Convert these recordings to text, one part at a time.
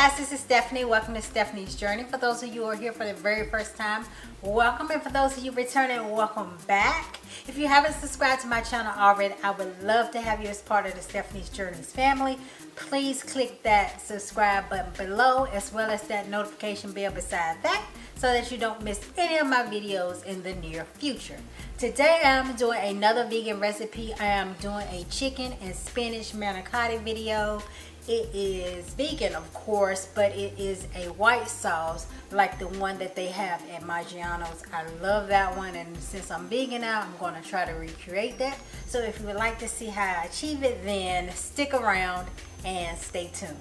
guys, this is Stephanie. Welcome to Stephanie's Journey. For those of you who are here for the very first time, welcome. And for those of you returning, welcome back. If you haven't subscribed to my channel already, I would love to have you as part of the Stephanie's Journeys family. Please click that subscribe button below, as well as that notification bell beside that, so that you don't miss any of my videos in the near future. Today I'm doing another vegan recipe. I am doing a chicken and spinach manicotti video. It is vegan, of course, but it is a white sauce like the one that they have at Maggiano's. I love that one, and since I'm vegan now, I'm going to try to recreate that. So if you would like to see how I achieve it, then stick around and stay tuned.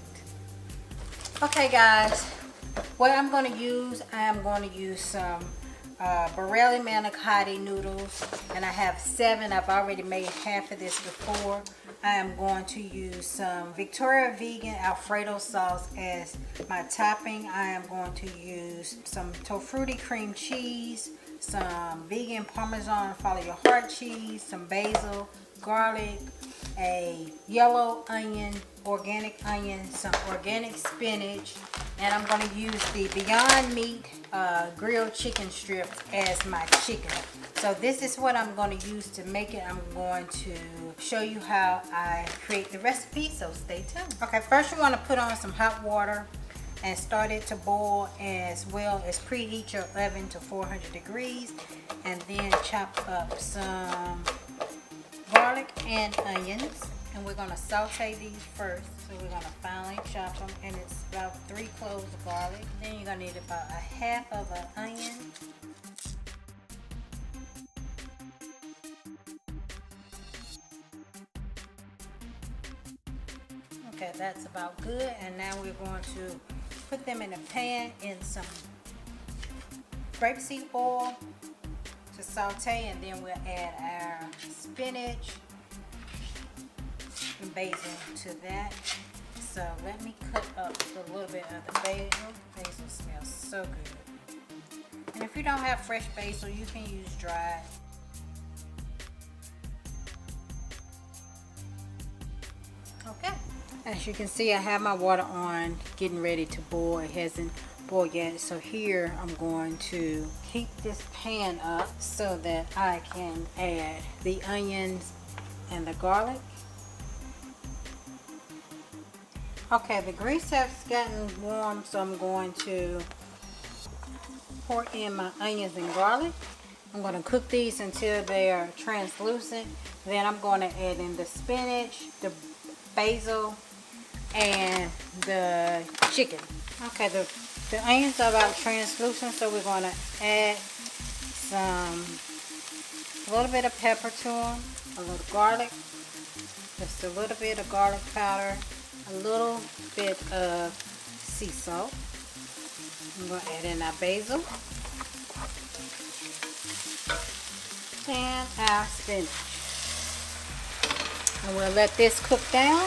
Okay guys, what I'm going to use, I am going to use some Borelli manicotti noodles, and I have 7. I've already made half of this before. I am going to use some Victoria Vegan Alfredo sauce as my topping. I am going to use some Tofrutti cream cheese, some vegan Parmesan follow your heart cheese, some basil, garlic, a yellow onion, organic onion, some organic spinach, and I'm going to use the Beyond Meat grilled chicken strips as my chicken. So this is what I'm going to use to make it. I'm going to show you how I create the recipe, so stay tuned. Okay, first you want to put on some hot water and start it to boil, as well as preheat your oven to 400 degrees, and then chop up some garlic and onions, and we're going to saute these first. So we're going to finely chop them, and it's about 3 cloves of garlic. Then you're going to need about a half of an onion, okay, that's about good. And now we're going to put them in a pan in some grapeseed oil to saute, and then we'll add our spinach and basil to that. So let me cut up a little bit of the basil. Basil smells so good. And if you don't have fresh basil, you can use dried. Okay. As you can see, I have my water on, getting ready to boil. It hasn't boiled yet. So here I'm going to heat this pan up so that I can add the onions and the garlic. Okay, the grease has gotten warm, so I'm going to pour in my onions and garlic. I'm going to cook these until they are translucent. Then I'm going to add in the spinach, the basil, and the chicken. Okay, the onions are about translucent, so we're going to add a little bit of pepper to them, a little garlic, just a little bit of garlic powder, a little bit of sea salt. I'm going to add in our basil and our spinach. And we'll let this cook down,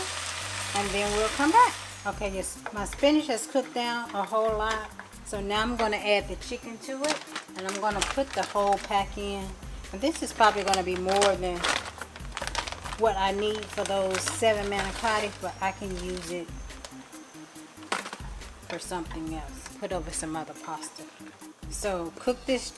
and then we'll come back. Okay, yes, my spinach has cooked down a whole lot. So now I'm going to add the chicken to it, and I'm going to put the whole pack in. And this is probably going to be more than what I need for those 7 manicotti, but I can use it for something else. Put over some other pasta. So cook this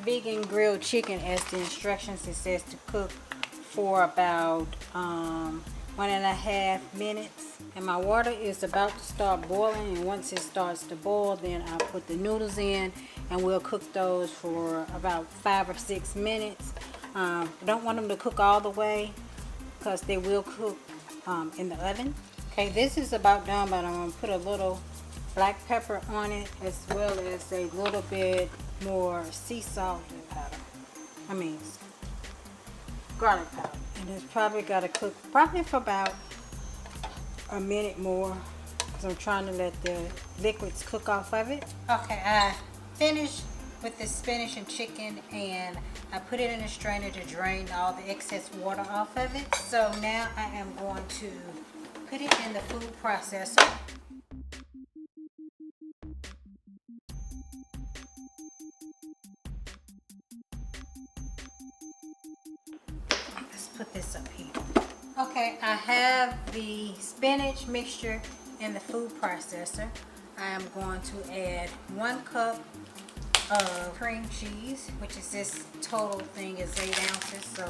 vegan grilled chicken as the instructions. It says to cook for about 1.5 minutes. And my water is about to start boiling, and once it starts to boil, then I'll put the noodles in, and we'll cook those for about 5 or 6 minutes. I don't want them to cook all the way because they will cook in the oven. Okay, this is about done, but I'm going to put a little black pepper on it, as well as a little bit more sea salt powder. Garlic powder. And it's probably got to cook for about a minute more, because I'm trying to let the liquids cook off of it. Okay, I finished with the spinach and chicken, and I put it in a strainer to drain all the excess water off of it. So now I am going to put it in the food processor. Let's put this up here. Okay, Okay, I have the spinach mixture in the food processor. I am going to add 1 cup of cream cheese, which is this total thing is 8 ounces, so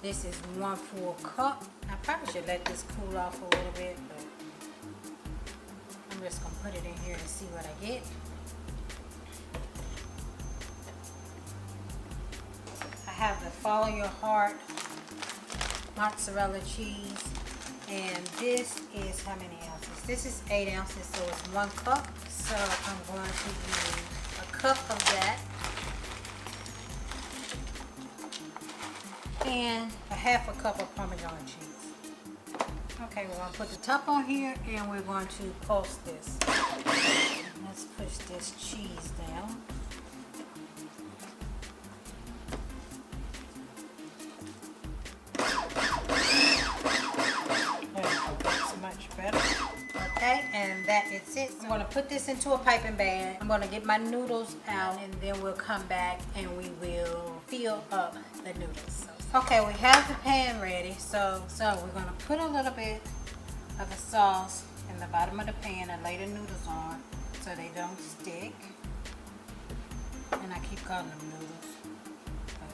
this is 1 full cup. I probably should let this cool off a little bit, but I'm just gonna put it in here to see what I get. I have the Follow Your Heart mozzarella cheese, and this is how many ounces? This is 8 ounces, so it's 1 cup. So I'm going to use a cup of that and a half a cup of Parmesan cheese. Okay, we're going to put the top on here and we're going to pulse this. Let's push this cheese down. That's much better. Okay, and that is it. I'm going to put this into a piping bag. I'm going to get my noodles out, and then we'll come back and we will fill up the noodles. Okay, we have the pan ready. So we're going to put a little bit of the sauce in the bottom of the pan and lay the noodles on so they don't stick. And I keep calling them noodles, but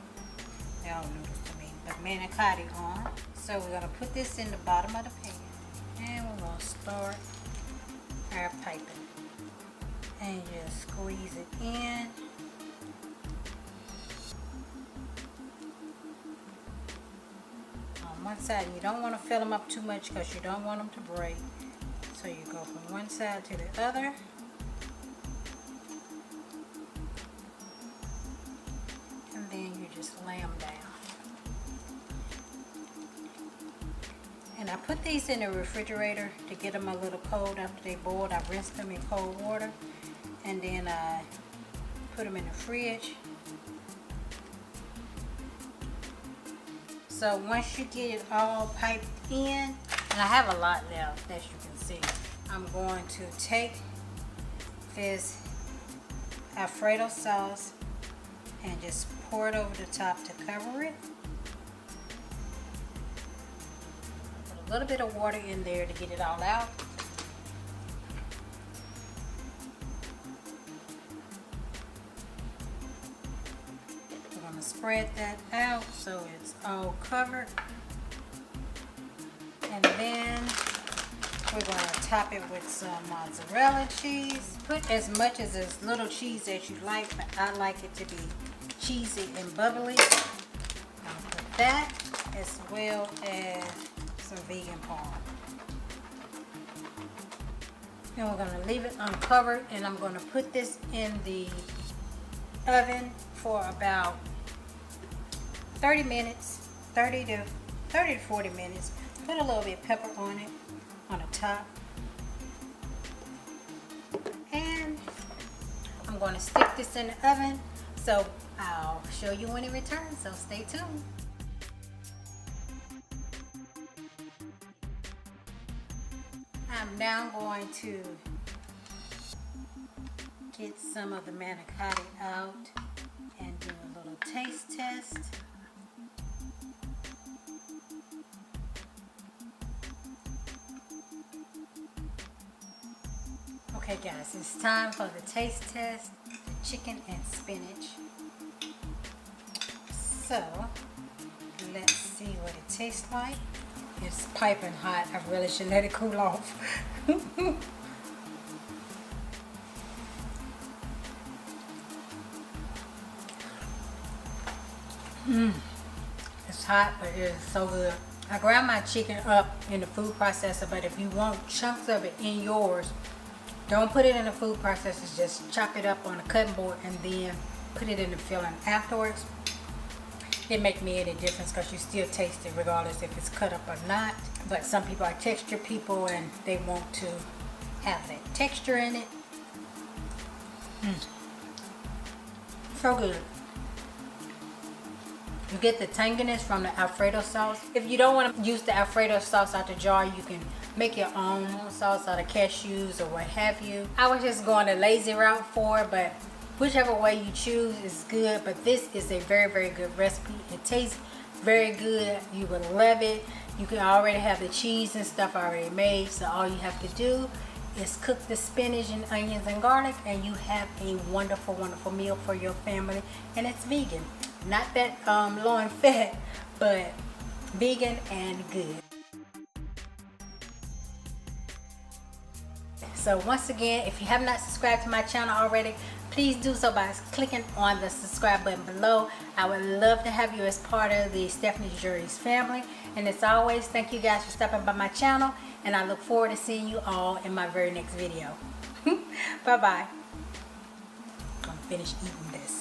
they're all noodles to me. But manicotti on. So we're going to put this in the bottom of the pan. And we're going to start our piping. And just squeeze it in. On one side, you don't want to fill them up too much because you don't want them to break. So you go from one side to the other. And then you just lay them down. And I put these in the refrigerator to get them a little cold after they boiled. I rinsed them in cold water. And then I put them in the fridge. So once you get it all piped in, and I have a lot left, as you can see, I'm going to take this Alfredo sauce and just pour it over the top to cover it. A little bit of water in there to get it all out. We're going to spread that out so it's all covered. And then we're going to top it with some mozzarella cheese. Put as much as little cheese as you like, but I like it to be cheesy and bubbly. I'm going to put that as well as some vegan parm. And we're going to leave it uncovered, and I'm going to put this in the oven for about 30 minutes, 30 to 40 minutes. Put a little bit of pepper on it, on the top. And I'm going to stick this in the oven, so I'll show you when it returns, so stay tuned. I'm now going to get some of the manicotti out and do a little taste test. Okay guys, it's time for the taste test, the chicken and spinach. So, let's see what it tastes like. It's piping hot. I really should let it cool off. It's hot, but it is so good. I ground my chicken up in the food processor, but if you want chunks of it in yours, don't put it in the food processor. Just chop it up on a cutting board and then put it in the filling afterwards. It make me any difference because you still taste it regardless if it's cut up or not. But some people are texture people and they want to have that texture in it. So good. You get the tanginess from the Alfredo sauce. If you don't want to use the Alfredo sauce out the jar, you can make your own sauce out of cashews or what have you. I was just going the lazy route for it, but whichever way you choose is good. But this is a very, very good recipe. It tastes very good. You will love it. You can already have the cheese and stuff already made, so all you have to do is cook the spinach and onions and garlic, and you have a wonderful, wonderful meal for your family. And it's vegan, not that low in fat, but vegan and good. So once again, if you have not subscribed to my channel already, please do so by clicking on the subscribe button below. I would love to have you as part of the Steffanie Journeys family. And as always, thank you guys for stopping by my channel, and I look forward to seeing you all in my very next video. Bye bye. I'm gonna finish eating this.